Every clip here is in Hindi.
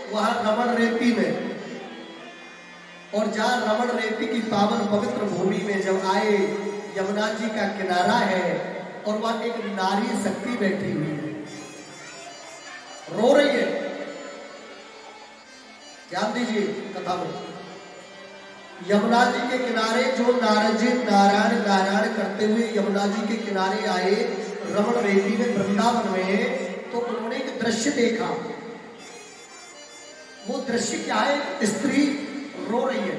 वहां रमण रेती में, और जहां रमण रेती की पावन पवित्र भूमि में जब आए, यमुना जी का किनारा है और वहां एक नारी शक्ति बैठी हुई है, रो रही है। ध्यान दीजिए कथा में, यमुना जी के किनारे जो नारद जी नारायण नारायण करते हुए यमुना जी के किनारे आए रमण रेती में वृंदावन में, तो उन्होंने एक दृश्य देखा। वो दृश्य क्या है? स्त्री रो रही है।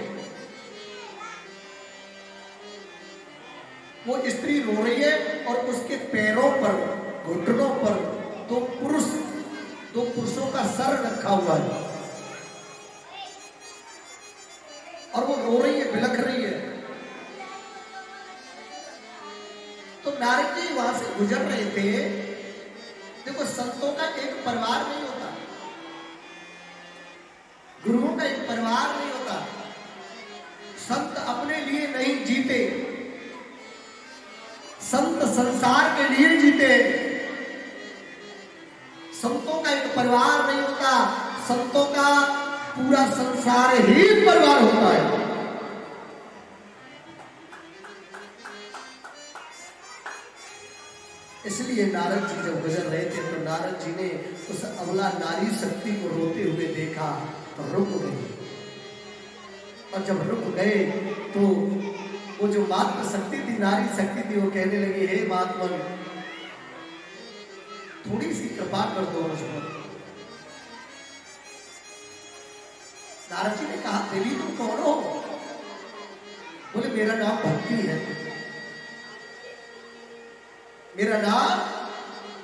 वो स्त्री रो रही है और उसके पैरों पर, घुटनों पर दो पुरुषों का सर रखा हुआ है और वो रो रही है, बिलख रही है। तो नारद जी वहां से गुजर रहे थे। देखो, संतों का एक परिवार नहीं होता, गुरुओं का एक परिवार नहीं होता। संत अपने लिए नहीं जीते, संत संसार के लिए जीते। संतों का एक परिवार नहीं होता, संतों का पूरा संसार ही परिवार होता है। इसलिए नारद जी जब गुजर रहे थे तो नारद जी ने उस अबला नारी शक्ति को रोते हुए देखा तो रुक गए। और जब रुक गए तो वो जो मातृ शक्ति थी, नारी शक्ति थी, वो कहने लगी, हे महात्मन, थोड़ी सी कृपा कर दो मुझ पर। नारद जी ने कहा, देवी तुम कौन हो? बोले, मेरा नाम भक्ति है, मेरा नाम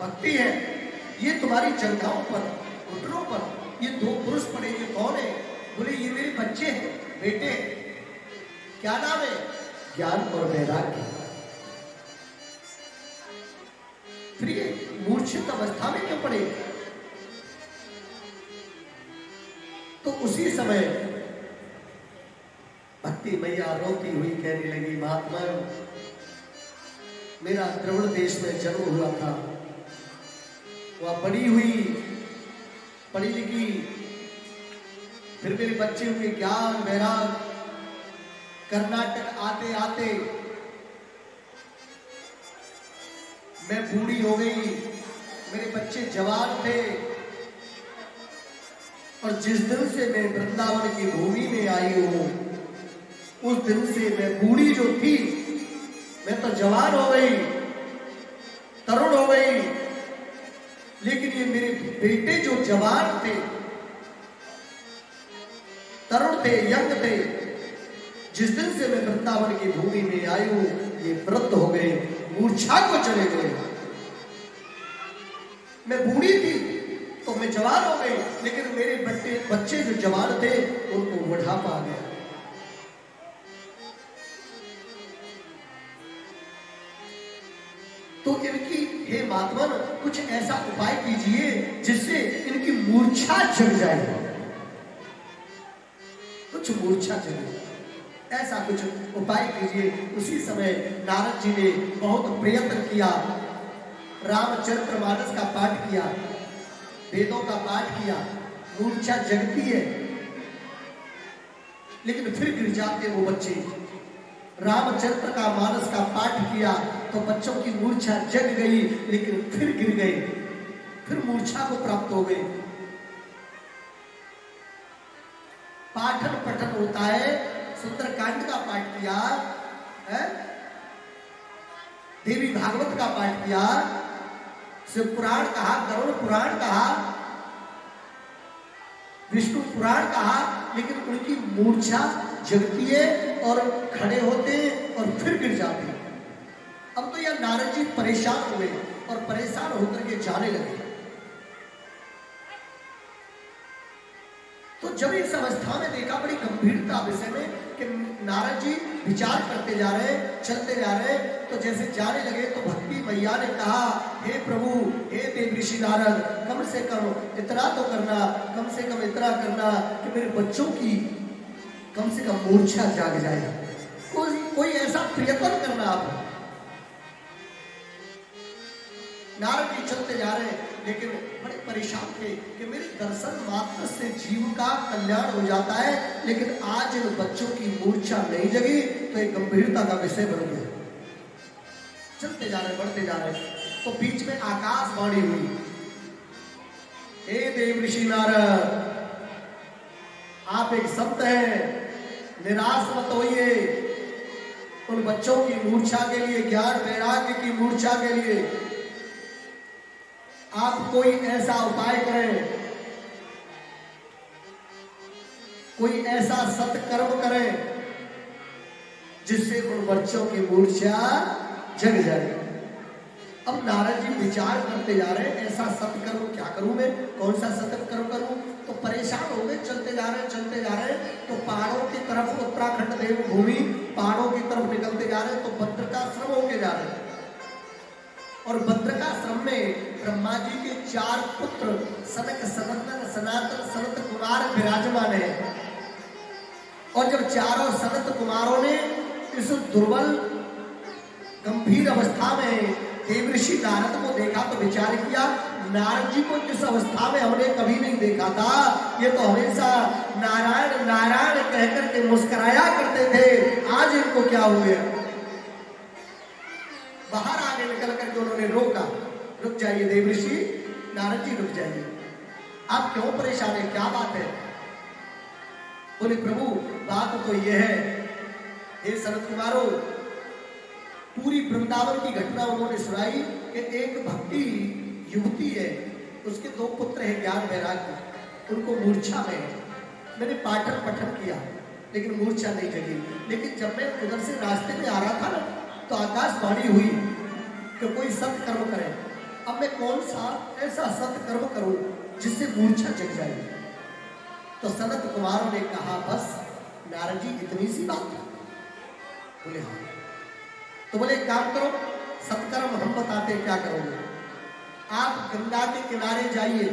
भक्ति है। ये तुम्हारी जंघाओं पर, घुटनों पर ये दो पुरुष पड़े, ये कौन है? बोले, ये मेरे बच्चे हैं, बेटे। क्या नाम है? ज्ञान और वैराग्य। फिर ये मूर्छित अवस्था में क्यों पड़े? तो उसी समय भक्ति मैया रोती हुई कहने लगी, महात्मा, मेरा द्रविड़ देश में जन्म हुआ था, वह बड़ी हुई, पढ़ी लिखी, फिर मेरे बच्चे हुए, ज्ञान वैराग। कर्नाटक आते आते मैं बूढ़ी हो गई, मेरे बच्चे जवान थे, और जिस दिन से मैं वृंदावन की भूमि में आई हूं, उस दिन से मैं बूढ़ी जो थी, मैं तो जवान हो गई, तरुण हो गई, लेकिन ये मेरे बेटे जो जवान थे, तरुण थे, यंग थे, जिस दिन से मैं वृंदावन की भूमि में आई हूं, ये वृद्ध हो गए, मूर्छा को चले गए। मैं बूढ़ी थी तो मैं जवान हो गई, लेकिन मेरे बच्चे जो जवान थे उनको बुढ़ापा आ गया। तो इनकी, हे महात्मन, कुछ ऐसा उपाय कीजिए जिससे इनकी मूर्छा जग जाए, कुछ मूर्छा जगे, ऐसा कुछ उपाय कीजिए। उसी समय नारद जी ने बहुत प्रयत्न किया, रामचरितमानस का पाठ किया, वेदों का पाठ किया, मूर्छा जगती है, लेकिन फिर गिर जाते वो बच्चे। रामचरित्र का मानस का पाठ किया तो बच्चों की मूर्छा जग गई, लेकिन फिर गिर गए, फिर मूर्छा को प्राप्त हो गए। पाठन पठन होता है, सुंदरकांड का पाठ किया है, देवी भागवत का पाठ किया, शिव पुराण कहा, गरुड़ पुराण कहा, विष्णु पुराण कहा, लेकिन उनकी मूर्छा जगती है और खड़े होते और फिर गिर जाते। अब तो यह नारद जी परेशान हुए और परेशान होकर के जाने लगे। तो जब इस अवस्था में देखा, बड़ी गंभीरता विषय में, कि नारद जी विचार करते जा रहे, चलते जा रहे, तो जैसे जाने लगे तो भक्ति मैया ने कहा, हे प्रभु, हे देव ऋषि नारद, कम से कम इतना तो करना, कम से कम इतना करना कि मेरे बच्चों की कम से कम मूर्छा जाग जाए, कोई ऐसा प्रयत्न करना आप। नारद जी चलते जा रहे, लेकिन बड़े परेशान थे कि मेरे दर्शन मात्र से जीव का कल्याण हो जाता है, लेकिन आज इन बच्चों की मूर्छा नहीं जगी, तो एक गंभीरता का विषय बन गया। चलते जा रहे, बढ़ते जा रहे, तो बीच में आकाशवाणी हुई, हे देव ऋषि नारद, आप एक संत हैं, निराश मत होइए। उन बच्चों की मूर्छा के लिए, ज्ञान वैराग्य की मूर्छा के लिए आप कोई ऐसा उपाय करें, कोई ऐसा सत्कर्म करें जिससे उन बच्चों की मूर्छा जग जाए। अब नारद जी विचार करते जा रहे हैं, ऐसा सत्कर्म क्या करूं मैं, कौन सा सत्कर्म करूं। तो परेशान हो गए, चलते जा रहे हैं, चलते जा रहे हैं, तो पहाड़ों की तरफ, उत्तराखंड देवभूमि, पहाड़ों की तरफ निकलते जा रहे हैं, तो भद्रकाश्रम होके जा रहे हैं। और भद्रकाश्रम में ब्रह्मा जी के 4 पुत्र सनक, सनंदन, सनातन, सनत कुमार विराजमान है। और जब चारों सनत कुमारों ने इस दुर्बल गंभीर अवस्था में देवऋषि नारद को देखा, तो विचार किया, नारद जी को इस अवस्था में हमने कभी नहीं देखा था, ये तो हमेशा नारायण नारायण कहकर के मुस्कुराया करते थे, आज इनको क्या हो गया। बाहर आगे निकल करके उन्होंने रोका, रुक जाइए देवऋषि नारद जी, रुक जाइए, आप क्यों परेशान है, क्या बात है। बोले प्रभु बात तो यह है, हे सनत कुमारों, पूरी वृंदावन की घटना उन्होंने सुनाई कि एक भक्ति युवती है, उसके 2 पुत्र हैं ज्ञान वैराग्य, उनको मूर्छा में है। मैंने पाठन पठन किया लेकिन मूर्छा नहीं जगी। लेकिन जब मैं उधर से रास्ते में आ रहा था ना, तो आकाशवाणी हुई कि कोई सत्कर्म करे। अब मैं कौन सा ऐसा सत्कर्म करूं जिससे मूर्छा जग जाए। तो सनत कुमारों ने कहा, बस नारद जी इतनी सी बात। बोले हाँ। तो बोले एक काम करो, सत्कर्म हम बताते हैं क्या करोगे। आप गंगा के किनारे जाइए,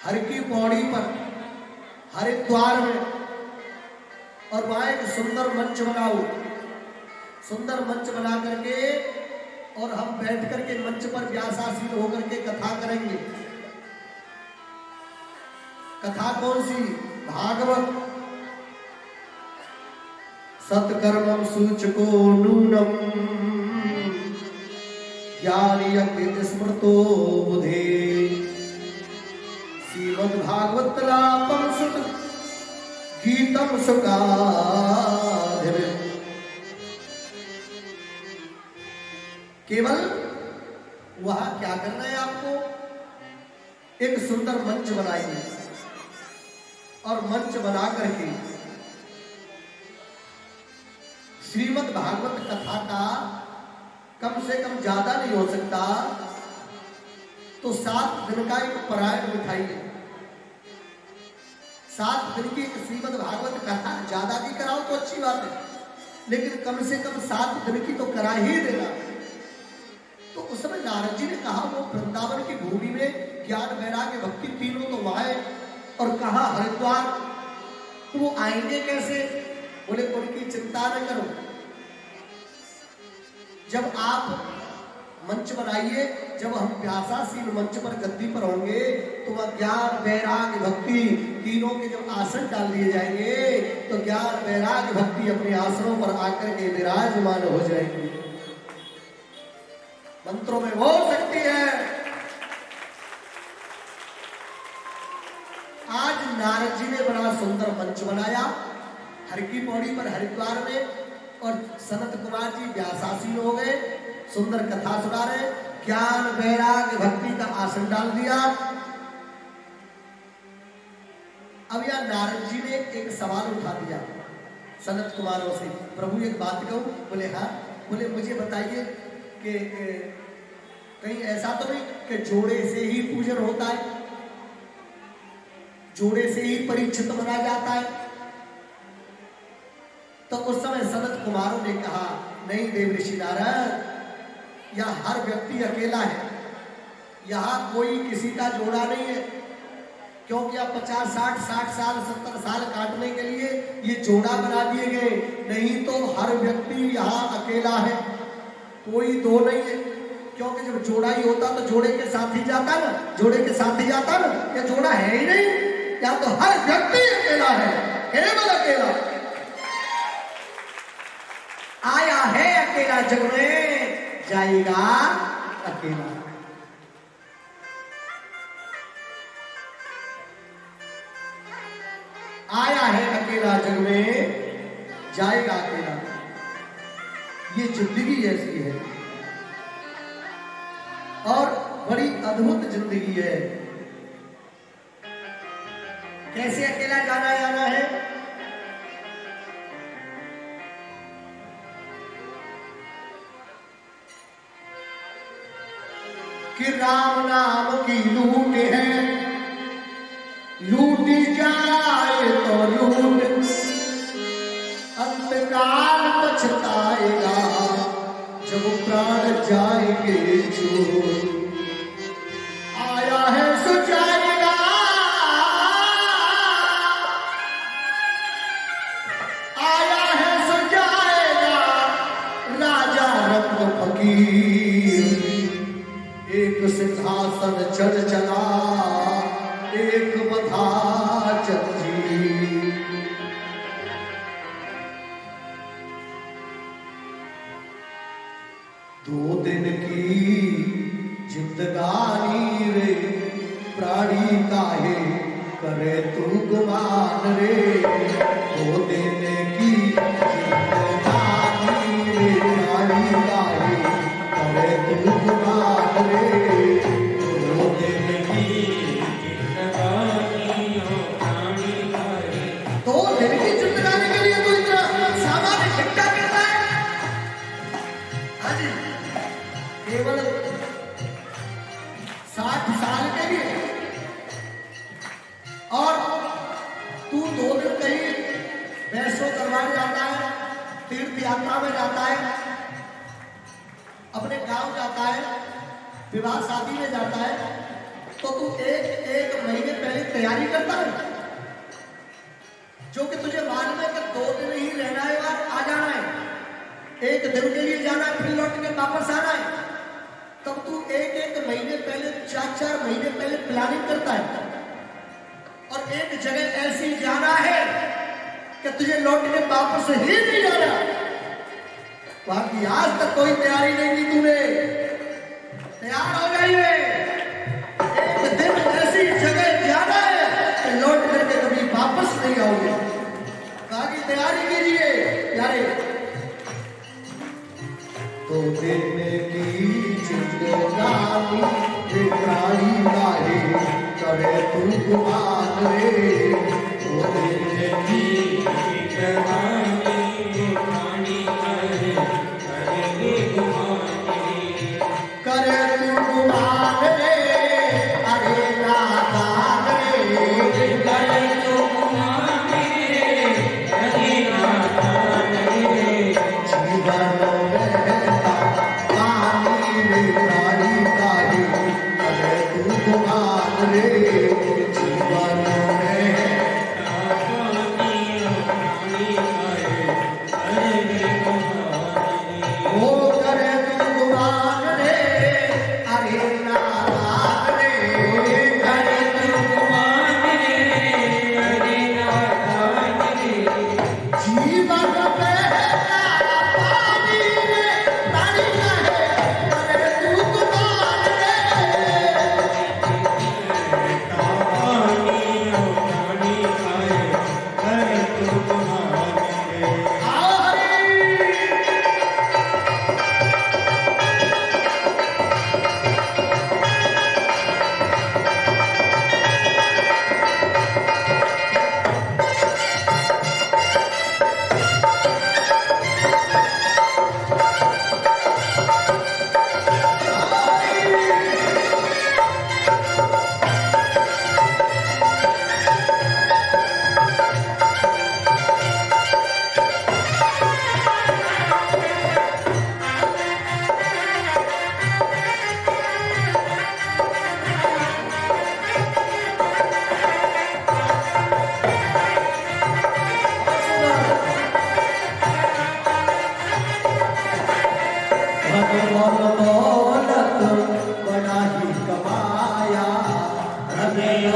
हर की पौड़ी पर, हरिद्वार में, और वहां एक सुंदर मंच बनाओ। सुंदर मंच बना करके और हम बैठ करके मंच पर व्यासासीन होकर के कथा करेंगे। कथा कौन सी, भागवत। सत्कर्मम सूचको नूनम ज्ञान यज्ञ स्मृतो बुधे श्रीमद् भागवत लापम सुत गीतम सुखाधिव। केवल वहां क्या करना है आपको, एक सुंदर मंच बनाइए और मंच बना करके श्रीमद् भागवत कथा का कम से कम ज्यादा नहीं हो सकता तो 7 दिन का एक पारायण बिठाइए। 7 दिन की एक श्रीमद् भागवत कथा, ज्यादा की कराओ तो अच्छी बात है, लेकिन कम से कम 7 दिन की तो करा ही देना। तो उस समय नारद जी ने कहा, वो वृंदावन की भूमि में ज्ञान वैराग्य भक्ति तीनों तो वहां है, और कहा हरिद्वार, तो वो आएंगे कैसे। बोले उनकी चिंता न करो, जब आप मंच बनाइए, जब हम व्यासासीन मंच पर गद्दी पर होंगे, तो वह ज्ञान वैराग्य भक्ति तीनों के जब आसन डाल दिए जाएंगे, तो ज्ञान वैराग्य भक्ति अपने आसनों पर आकर के विराजमान हो जाएंगे। मंत्रों में हो सकती है। आज नारद जी ने बड़ा सुंदर मंच बनाया हर की पौड़ी पर, हरिद्वार में, और सनत कुमार जी व्यासासीन हो गए, सुंदर कथा सुना रहे, ज्ञान वैराग्य भक्ति का आसन डाल दिया। अब यह नारद जी ने एक सवाल उठा दिया सनत कुमारों से, प्रभु एक बात कहूं। बोले हाँ। बोले मुझे बताइए कि कहीं ऐसा तो नहीं कि जोड़े से ही पूजन होता है, जोड़े से ही परीक्षित बना जाता है। तो उस समय सनत कुमारों ने कहा, नहीं देवऋषि नारद, यह हर व्यक्ति अकेला है, यहां कोई किसी का जोड़ा नहीं है, क्योंकि अब 50, 60, 60 साल 70 साल काटने के लिए ये जोड़ा बना दिए गए, नहीं तो हर व्यक्ति यहाँ अकेला है, कोई दो नहीं है। क्योंकि जब जोड़ा ही होता तो जोड़े के साथ ही जाता ना, जोड़े के साथ ही जाता ना। ये जोड़ा है ही नहीं, या तो हर व्यक्ति अकेला है, केवल अकेला आया है, अकेला जग में जाएगा अकेला। आया है अकेला जग में जाएगा अकेला। ये जिंदगी ऐसी है और बड़ी अद्भुत जिंदगी है। कैसे अकेला जाना है? कि राम नाम की लूट है, लूटी जाए तो लूट, अंतकाल पछताएगा जब प्राण जाएंगे छोड़। आया है सो जाएगा, आया है सो जाएगा, राजा रत्न फकीर। एक सिंहासन चढ़ चला, एक बधा जंजीर। दो दिन की जिंदगानी रे, प्राणी काहे करे तू गुमान रे। दो दिन की जिंदगानी रे, प्राणी काहे करे तू गुमान रे। दो दिन की जिंदगानी हो, प्राणी काहे। दो दिन की जिंदगानी के लिए तो इतना सामान्य इकट्ठा करता है। हाँ जी, केवल 60 साल के लिए, और तू 2 दिन कहीं वैष्णो दरबार जाता है, तीर्थ यात्रा में जाता है, अपने गांव जाता है, विवाह शादी में जाता है, तो तू एक महीने पहले तैयारी करता है, जो कि तुझे मालूम है कि 2 दिन ही रहना है और आ जाना है, 1 दिन के लिए जाना है, फिर लौट के वापस आना है। तब तू एक महीने पहले, 4 महीने पहले प्लानिंग करता है, और एक जगह ऐसी जाना है कि तुझे लौट के वापस ही नहीं जाना। बाकी आज तक कोई तैयारी नहीं की तूने, तैयार हो जाइए। एक दिन ऐसी जगह जाना है कि लौट करके कभी वापस नहीं आओगे। बाकी तैयारी कीजिए यारे। तो दिन की जिंदगानी रे, प्राणी काहे करे तू गुमान रे। तो दिन की जिंदगानी रे, प्राणी काहे करे गुमान रे। करे तू गुमान रे, अरे नादान रे। करे तू गुमान रे, अरे नादान रे। जीवन रे, जीवन में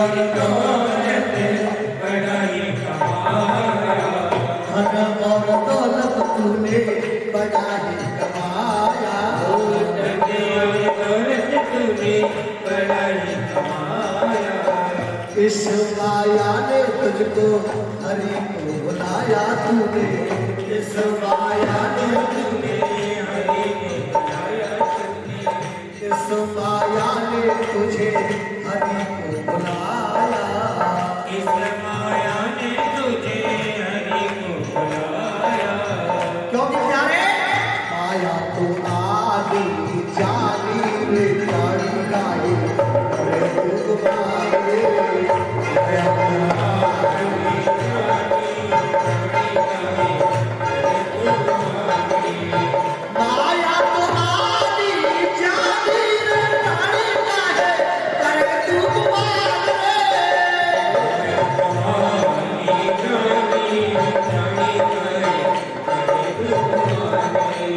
और दौलत बड़ा ही कमाया, धन और दौलत तूने बड़ा ही कमाया, धन और दौलत तूने बड़ा ही कमाया। इस माया ने तुझको हरि को बुलाया तूने, इस माया ने तूने हरि को बुलाया तूने, इस माया ने तुझे हरि को बुलाया, इस माया ने तुझे हरि को बुलाया। क्योंकि प्यारे माया तो आदि जानी रे जानी गाए, अरे तुम मारे माया तो आदि माया तो आदि जानी रे जानी गाए, अरे तुम मारे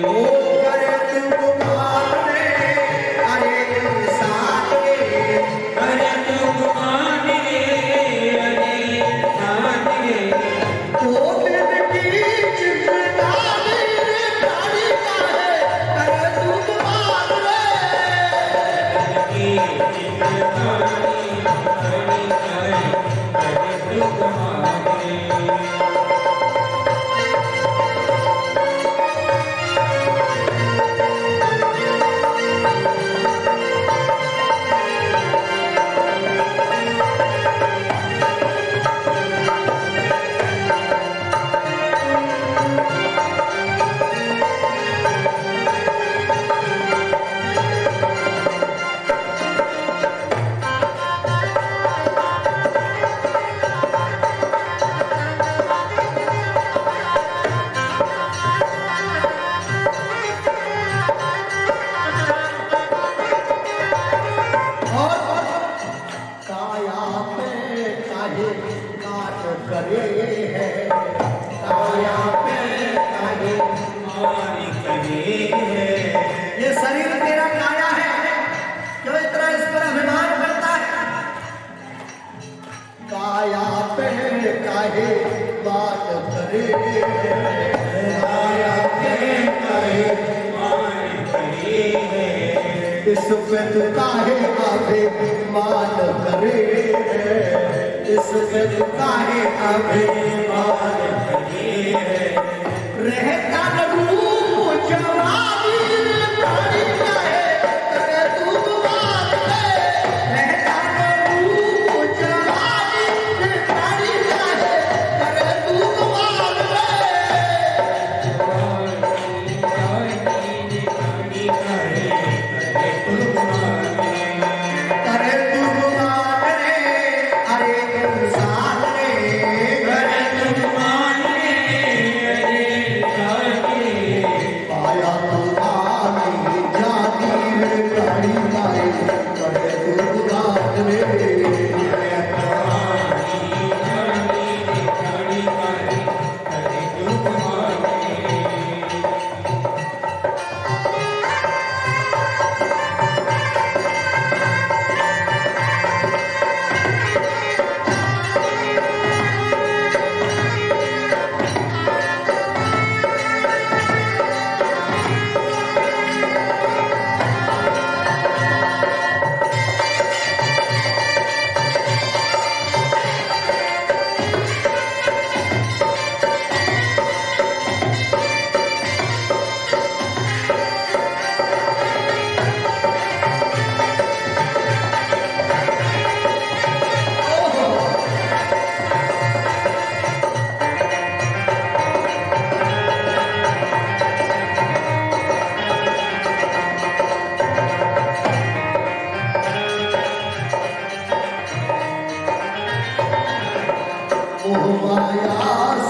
ओ करे तुम मारे, अरे इंसान रे, अरे तुम मान रे, अरे सान रे, तो दिन की जिंदगानी रे गाड़ी का है, अरे तुम मारे की जिंदगानी बड़ी है, अरे तुम मान रे। और काया पे काहे काट करे है, काया पे काहे हमारी करे है, ये शरीर तेरा काया है, क्यों इतना इस पर अभिमान करता है? काया पे काहे बात करे है, काया पे काहे हमारी करे है, इस पे तू काहे अभिमान करे है, इस पे तू काहे अभिमान करे है। रहता न रूप जवानी प्राणी का है, करे तू बात है, रहता न रूप जवानी प्राणी का है, करे तू बात है, करे तू बात रे, अरे इंसान रे, पाया तो आनी जानी रे गाड़ी गाए, करे तू बात रे,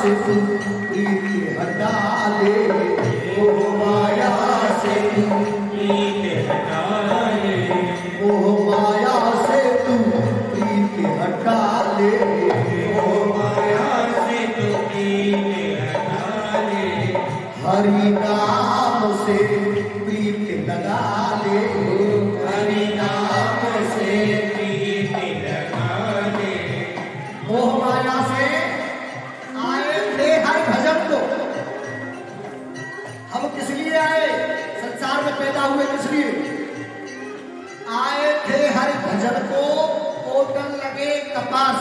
से तू प्रीति हटा ले, मोह माया से तू प्रीति हटा ले, मोह माया से तू प्रीति हटा ले, मोह माया से तू प्रीति हटा ले, हरि नाम से प्रीति लगा ले, हरि नाम से प्रीति लगा माया से आए थे हर भजन को। हम किस लिए आए, संसार में पैदा हुए किस लिए आए थे? हर भजन को कोटन लगे कपास।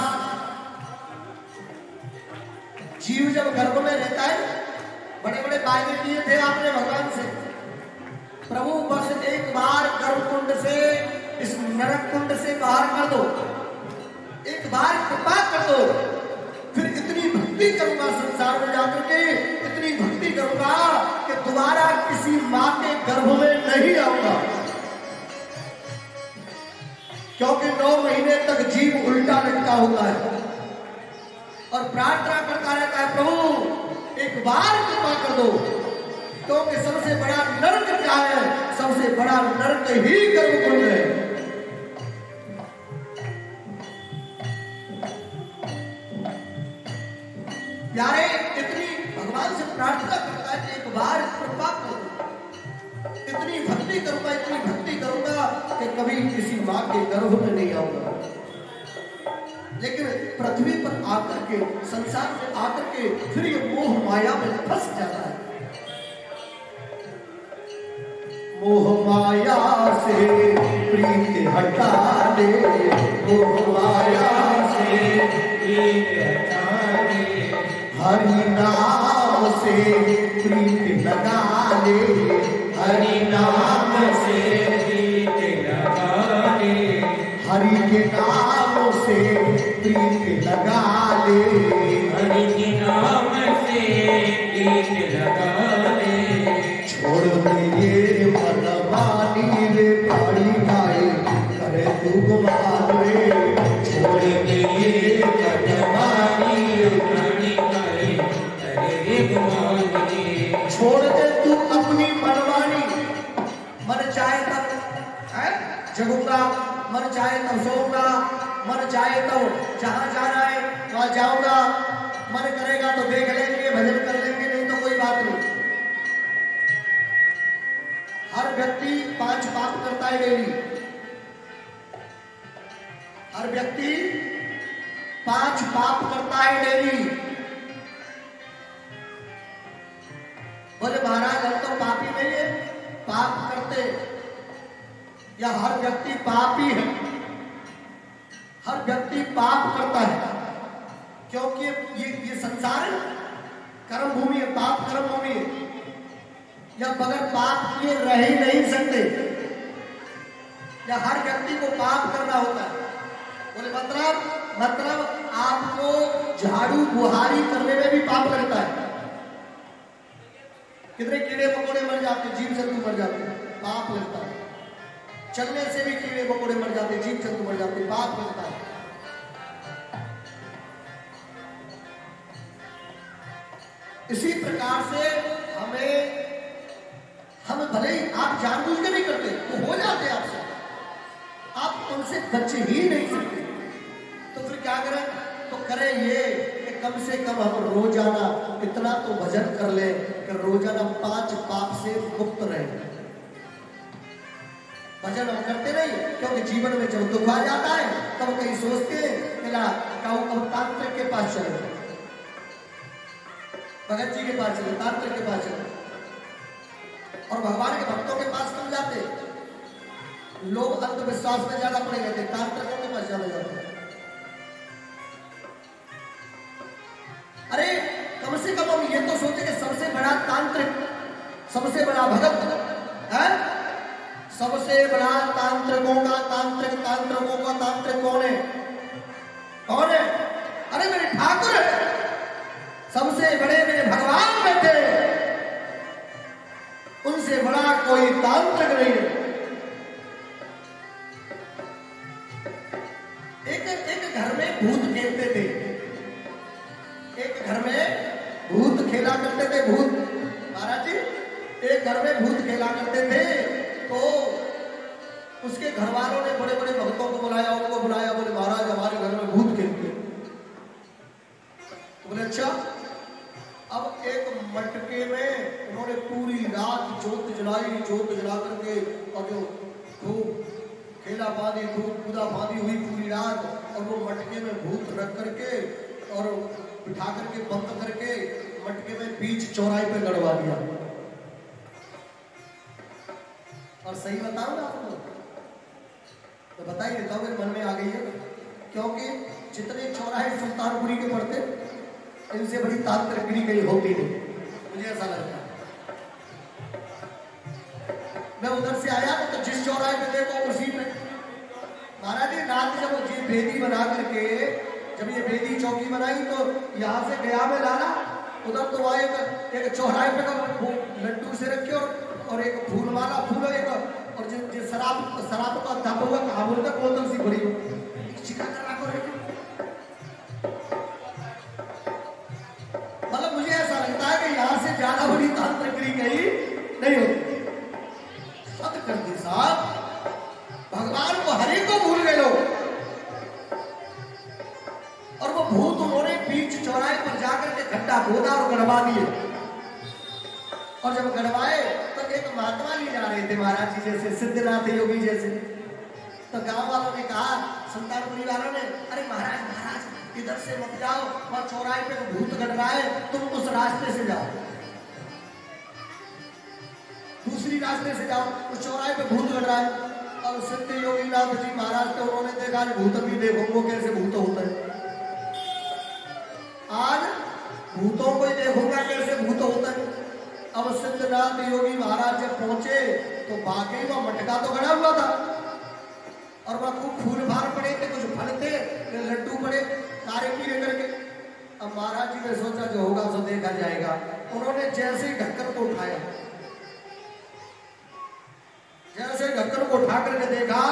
जीव जब गर्भ में रहता है, बड़े बड़े वायदे किए थे आपने भगवान से, प्रभु बस एक बार गर्भ कुंड से, इस नरक कुंड से बाहर कर दो, एक बार कृपा कर दो, फिर इतनी भक्ति करूंगा संसार में जाकर के, इतनी भक्ति करूंगा कि दोबारा किसी मां के गर्भ में नहीं आऊंगा। क्योंकि 9 महीने तक जीव उल्टा लटका होता है और प्रार्थना करता रहता है, प्रभु एक बार कृपा कर दो। क्योंकि सबसे बड़ा नरक क्या है? सबसे बड़ा नरक ही गर्भकुंड है। प्यारे इतनी भगवान से प्रार्थना करता है कि एक बार कृपा कर दो, इतनी भक्ति करूंगा, इतनी भक्ति करूंगा कि कभी किसी मां के गर्भ में नहीं आऊंगा। लेकिन पृथ्वी पर आकर के, संसार में आकर के फिर ये मोह माया में फंस जाता है। मोह माया से प्रीति हटा दे, मोह माया से प्रीति हटा दे, हरि नाम से प्रीति लगा ले, हरि नाम से प्रीति लगा ले, हरि के नाम से प्रीति लगा ले, हरि के नाम से प्रीति लगा ले। छोड़ दे ये मनमानी रे पाड़ी गाए करे तू गुमान रे, छोड़ दे ये मनमानी प्राणी करे करे गुमान रे। छोड़ दे तू अपनी मनमानी, मन चाहे तब जगूंगा, मन चाहे तब सोऊंगा, मन चाहे तब जहां जाना है वहां जाऊंगा, मन करेगा तो देख लेंगे, भजन कर लेंगे, नहीं तो कोई बात नहीं। हर व्यक्ति 5 पाप करता है डेली, हर व्यक्ति 5 पाप करता है डेली। बोले महाराज हम तो पापी नहीं है, पाप करते, या हर व्यक्ति पापी है? हर व्यक्ति पाप करता है, क्योंकि ये संसार कर्म भूमि है, पाप कर्म भूमि है। या बगैर पाप किए रह ही नहीं सकते, या हर व्यक्ति को पाप करना होता है। बोले मतलब आपको झाड़ू बुहारी करने में भी पाप लगता है। कितने कीड़े मकोड़े मर जाते, जीव जंतु मर जाते, पाप लगता है। चलने से भी कीड़े मकोड़े मर जाते, जीव जंतु मर जाते, पाप लगता है। इसी प्रकार से हम भले ही आप जानबूझ के नहीं करते तो हो जाते आपसे, आप उनसे बच ही नहीं सकते, तो फिर क्या करें? तो करें ये कि कम से कम हम रोजाना इतना तो भजन कर ले कि रोजाना 5 पाप से मुक्त रहे। भजन हम करते नहीं, क्योंकि जीवन में जब दुख आ जाता है तब कहीं सोचते हैं ना कब तांत्रिक के पास चले, भगत जी के पास चले, तांत्रिक के पास चले, और भगवान के भक्तों के पास कम जाते। लोग अंधविश्वास में ज्यादा पड़े रहते, तांत्रिकों के पास ज्यादा जाते। अरे कम से कम हम ये तो सोचे कि सबसे बड़ा तांत्रिक, सबसे बड़ा भगत है, सबसे बड़ा तांत्रिकों का तांत्रिक कौन है? कौन है? अरे मेरे ठाकुर है, सबसे बड़े मेरे भगवान बैठे, उनसे बड़ा कोई तांत्रिक नहीं है। एक घर में भूत खेलते थे, एक घर में भूत खेला करते थे, भूत महाराज जी एक घर में भूत खेला करते थे। तो उसके घर वालों ने बड़े बड़े भक्तों को बुलाया, उनको बुलाया, बोले महाराज हमारे घर में भूत खेलते। तो बोले अच्छा। अब एक मटके में उन्होंने पूरी रात जोत जलाई, जोत जला करके, और जो खूब खेला बांधी, खूब कूदा बांधी हुई पूरी रात, और वो मटके में भूत रख करके उठा करके बंद करके मटके में बीच चौराहे पे गड़वा दिया। और सही बताऊं ना आपको, तो बताइए तो मेरे मन में आ गई है, क्योंकि जितने चौराहे सुल्तानपुरी के पड़ते इनसे बड़ी तांत्रिक कहीं होती नहीं, मुझे ऐसा लगता है। मैं उधर से आया तो जिस चौराहे पे देखो उसी पे महाराज जी रात जब ये बेदी बना करके जब ये बेदी चौकी बनाई तो यहाँ से गया में लाना, उधर तो वहाँ एक चौराहे पे का लड्डू से रखे और एक फूल वाला फूल एक और जो शराब का धप हुआ कहा बोलते बोतल सी भरी चिका करा को मतलब मुझे ऐसा लगता है कि यहाँ से ज्यादा बड़ी तांत्रिक कहीं नहीं होती। सत कर दी साहब, भगवान को हरि को भूल गए लोग, और वो भूत उन्होंने बीच चौराहे पर जाकर के खड्डा खोदा और गड़वा दिए। और जब गड़वाए तो एक महात्मा जी जा रहे थे महाराज जी जैसे सिद्धनाथ योगी जैसे, तो गांव वालों ने कहा, सुल्तानपुरी वालों ने, अरे महाराज महाराज इधर से मत जाओ, वहां चौराहे पे तो भूत गड़ रहा है, तुम उस रास्ते से जाओ, दूसरी रास्ते से जाओ, उस चौराहे पे भूत गड़ रहा है। और सिद्ध योगी नाथ जी महाराज को उन्होंने देखा भूत भी देखो वो कैसे भूत होता है, आज भूतों को ही देखूंगा कैसे भूत होता है। अब सिद्धनाथ योगी महाराज जब पहुंचे तो वाकई वह मटका तो गड़ा हुआ था और वह खूब फूल भार पड़े थे, कुछ फल थे, लड्डू पड़े कारे पीले करके। अब महाराज जी ने सोचा जो होगा सो देखा जाएगा। उन्होंने जैसे ही ढक्कन को उठाया, जैसे ढक्कन को उठा करके देखा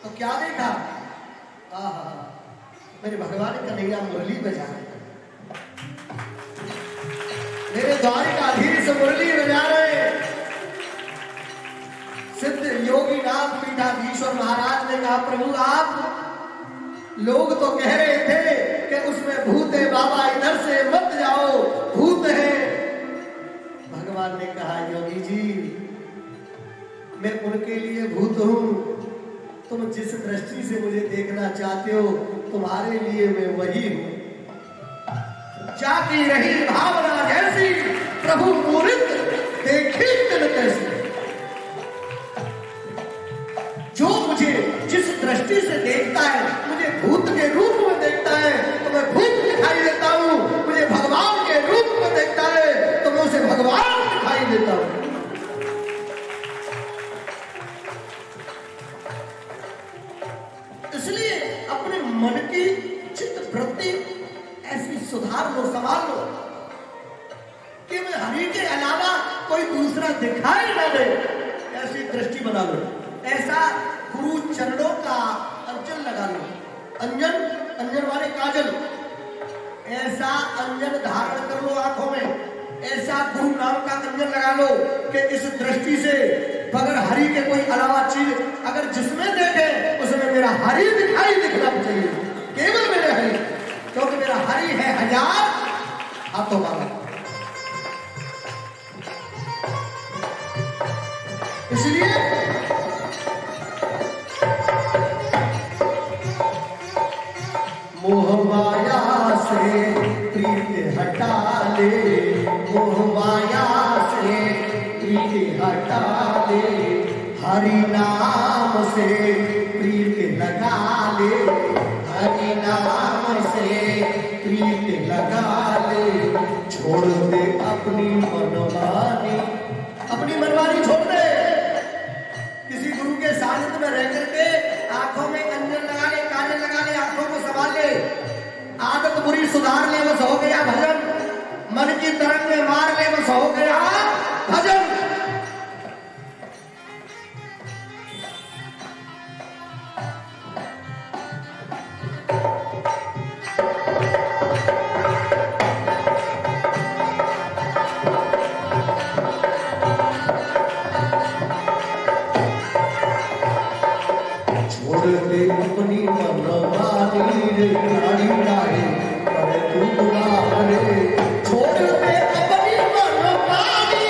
तो क्या देखा, आहा मेरे भगवान कन्हैया मुरली बजा रहे, मेरे द्वारिकाधीश मुरली बजा रहे। सिद्ध योगी नाथ पीठाधीश्वर महाराज ने कहा, प्रभु आप लोग तो कह रहे थे कि उसमें भूत है बाबा, इधर से मत जाओ भूत है। भगवान ने कहा, योगी जी मैं उनके लिए भूत हूं, तुम जिस दृष्टि से मुझे देखना चाहते हो तुम्हारे लिए मैं वही हूं। जाती रही भावना जैसी प्रभु मूर्त देखी तिन कैसी। जो मुझे जिस दृष्टि से देखता है, मुझे भूत के रूप में देखता है तो मैं भूत दिखाई देता हूं, मुझे भगवान के रूप में देखता है तो मैं उसे भगवान दिखाई देता हूं। इसलिए अपने मन की चित्त वृत्ति ऐसी सुधार लो, संभाल लो कि मैं हरि के अलावा कोई दूसरा दिखाई ना दे, ऐसी दृष्टि बना लो। ऐसा गुरु चरणों का अंजन लगा लो, अंजन वाले काजल, ऐसा अंजन धारण कर लो आंखों में, ऐसा गुरु नाम का अंजन लगा लो कि इस दृष्टि से बगैर हरि के कोई अलावा चीज अगर जिसमें देखे उसमें मेरा हरि दिखाई दिखना चाहिए, केवल मेरे हरि, क्योंकि मेरा हरि है 1000 हाथों वाला। इसलिए मोह माया से प्रीत हटा ले, मोह माया से प्रीत हटा ले, हरि नाम से प्रीत लगा ले, हरि नाम से प्रीत लगा ले। छोड़ दे अपनी मनमानी, अपनी मनमानी छोड़ दे। किसी गुरु के सानिध्य में रह करके आंखों में अंजन लगा ले, काजल लगा ले, आंखों को संभाल ले, आदत बुरी सुधार ले, बस हो गया भजन। मन की तरंग में मार ले, बस हो गया भजन। अपनी मनमानी रे गाड़ी डाले पर तू तुम्हारे, छोड़ दे अपनी मनमानी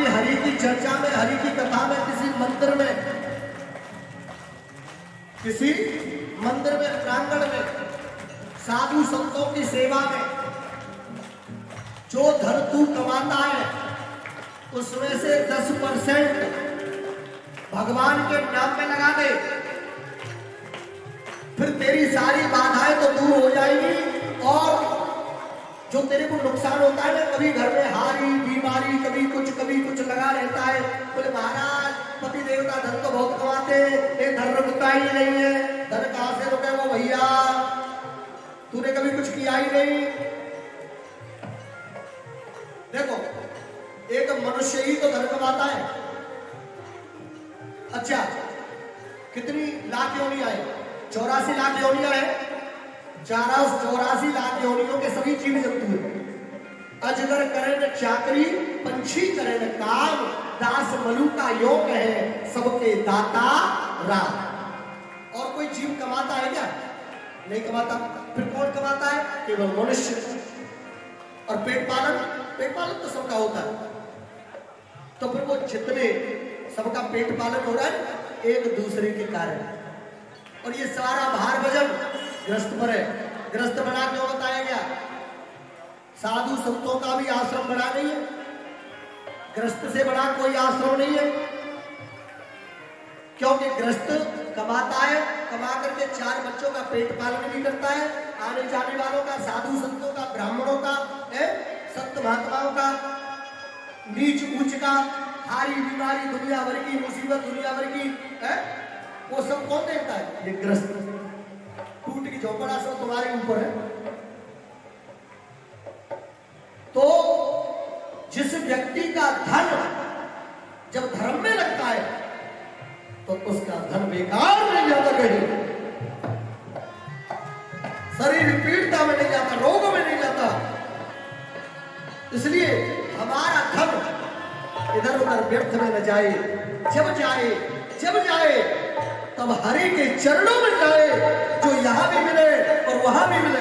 हरि की चर्चा में, हरि की कथा में, किसी मंदिर में, किसी मंदिर में, प्रांगण में, साधु संतों की सेवा में जो धन तू कमाता है उसमें से 10% भगवान के नाम में लगा दे, फिर तेरी सारी बाधाएं तो दूर हो जाएगी। और जो तेरे को नुकसान होता है ना, कभी घर में हारी बीमारी, कभी कुछ लगा रहता है, बोले महाराज पति देवता धन तो बहुत कमाते हैं, ये धन रुकता ही नहीं है, धन कहां से रुके वो भैया, तूने कभी कुछ किया ही नहीं। देखो एक मनुष्य ही तो धन कमाता है। अच्छा कितनी लाख योनियां है? 84 लाख योनियां है। 84 लाख योनियों के सभी जीव जंतु हैं। अजगर करें चाकरी, पंछी करें काम, दास मलू का योग है, सबके दाता राम। और कोई जीव कमाता है क्या? नहीं कमाता। फिर कौन कमाता है? केवल मनुष्य। और पेट पालन तो सबका होता है। तो फिर वो जितने सबका पेट पालन हो रहा है एक दूसरे के कारण, और ये सारा भार वजन ग्रस्त पर है। ग्रस्त बना क्यों बताया गया? साधु संतों का भी आश्रम बड़ा नहीं है, ग्रस्त से बड़ा कोई आश्रम नहीं है। क्योंकि ग्रस्त कमाता है, कमा करके 4 बच्चों का पेट पालन भी करता है, आने जाने वालों का, साधु संतों का, ब्राह्मणों का, संत महात्माओं का, नीच ऊंच का, हारी बीमारी, दुनिया भर की मुसीबत, दुनिया भर की वो सब कौन देखता है? ये ग्रस्त। टूट की झोपड़ा सब तुम्हारे ऊपर है। तो जिस व्यक्ति का धन जब धर्म में लगता है तो उसका धन बेकार नहीं जाता, कहीं शरीर पीड़ता में नहीं जाता, रोगों में नहीं जाता। इसलिए हमारा धन इधर उधर व्यर्थ में न जाए। जब जाए तब हरि के चरणों में जाए, जो यहां भी मिले और वहां भी मिले।